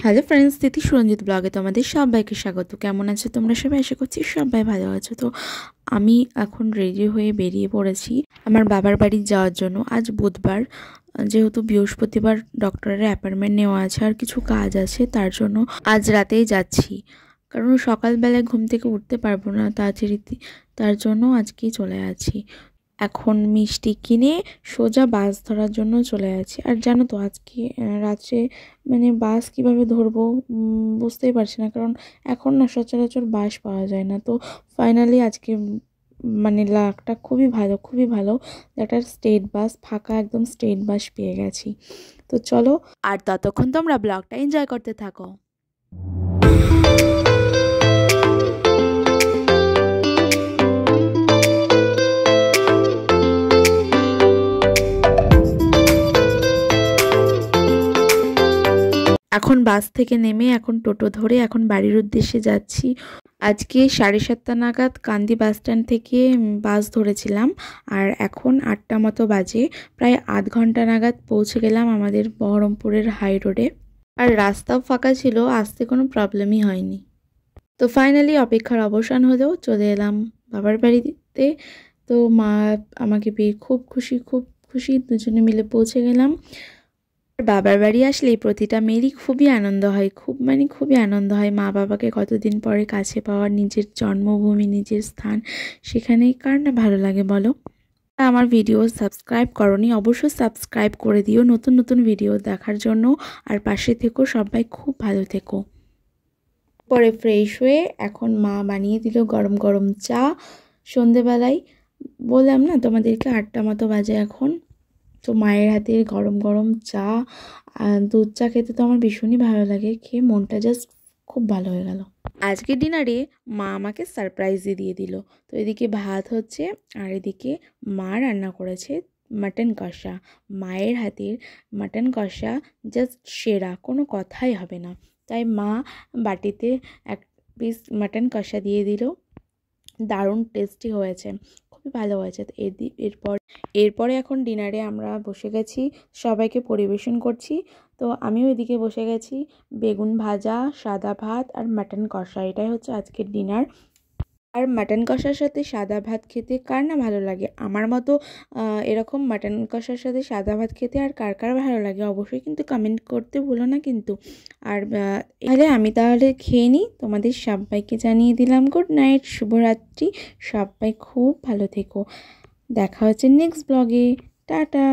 Hello friends, তিথি সুরঞ্জিত ব্লগে তোমাদের সবাইকে স্বাগত। কেমন আছো তোমরা সবাই? আশা করছি সবাই ভালো আছো। তো আমি এখন রেডি হয়ে বেরিয়ে পড়েছি আমার বাবার বাড়ি যাওয়ার জন্য। আজ বুধবার, যেহেতু বৃহস্পতিবার ডক্টরের অ্যাপয়েন্টমেন্ট নেওয়া আছে আর কিছু কাজ আছে, তার জন্য আজ রাতেই যাচ্ছি। কারণ সকালবেলায় ঘুম থেকে উঠতে পারবো না তাড়াতাড়ি, তার জন্য আজকেই চলে যাচ্ছি। এখন মিষ্টি কিনে সোজা বাস ধরার জন্য চলে যাচ্ছি। আর জানো তো আজকে রাত্রে বাস কিভাবে ধরবো বুঝতেই পারছি না, কারণ এখন না সচরাচর বাস পাওয়া যায় না। তো ফাইনালি আজকে লাকটা খুবই ভালো, খুবই ভালো। একটা স্টেট বাস, ফাঁকা একদম স্টেট বাস পেয়ে গেছি। তো চলো, আর ততক্ষণ তোমরা ব্লগটা এনজয় করতে থাকো। এখন বাস থেকে নেমে এখন টোটো ধরে এখন বাড়ির উদ্দেশ্যে যাচ্ছি। আজকে 7:30 নাগাদ কান্দি বাস স্ট্যান্ড থেকে বাস ধরেছিলাম, আর এখন 8টা মতো বাজে। প্রায় আধ ঘন্টা নাগাদ পৌঁছে গেলাম আমাদের বহরমপুরের হাই রোডে। আর রাস্তাও ফাঁকা ছিল, আসতে কোনো প্রবলেমই হয়নি। তো ফাইনালি অপেক্ষার অবসান হলেও চলে এলাম বাবার বাড়িতে। তো মা আমাকে পেয়ে খুব খুশি, খুব খুশি। দুজনে মিলে পৌঁছে গেলাম। বাবার বাড়ি আসলেই প্রতিটা মেয়েরই খুবই আনন্দ হয়, খুবই আনন্দ হয়। মা বাবাকে কতদিন পরে কাছে পাওয়া, নিজের জন্মভূমি, নিজের স্থান, সেখানে কার না ভালো লাগে বলো। আমার ভিডিও সাবস্ক্রাইব করনি, অবশ্যই সাবস্ক্রাইব করে দিও নতুন নতুন ভিডিও দেখার জন্য। আর পাশে থেকো সবাই, খুব ভালো থেকো। পরে ফ্রেশ হয়ে এখন মা বানিয়ে দিল গরম গরম চা। সন্ধেবেলায় বললাম না তোমাদেরকে 8টা মতো বাজে এখন। তো মায়ের হাতের গরম গরম চা, দুধ চা খেতে তো আমার ভীষণই ভালো লাগে। খেয়ে মনটা জাস্ট খুব ভালো হয়ে গেল। আজকে ডিনারে মা আমাকে সারপ্রাইজ দিয়ে দিল। তো এদিকে ভাত হচ্ছে, আর এদিকে মা রান্না করেছে মাটন কষা। মায়ের হাতের মাটন কষা জাস্ট সেরা, কোনো কথাই হবে না। তাই মা বাটিতে এক পিস মাটন কষা দিয়ে দিল। দারুণ টেস্টি হয়েছে, খুবই ভালো হয়েছে। তো এরপরে এখন ডিনারে আমরা বসে গেছি, সবাইকে পরিবেশন করছি। তো আমিও এদিকে বসে গেছি, বেগুন ভাজা, সাদা ভাত আর মাটন কষা, এটাই হচ্ছে আজকের ডিনার। আর মাটন কষার সাথে সাদা ভাত খেতে কার না ভালো লাগে? আমার মতো এরকম মাটন কষার সাথে সাদা ভাত খেতে আর কার কার ভালো লাগে অবশ্যই কিন্তু কমেন্ট করতে ভুলো না কিন্তু। আর আমি তাহলে খেয়ে নিই, তোমাদের সবাইকে জানিয়ে দিলাম গুড নাইট, শুভরাত্রি। সবাই খুব ভালো থেকো, দেখা হচ্ছে নেক্সট ব্লগে। টাটা।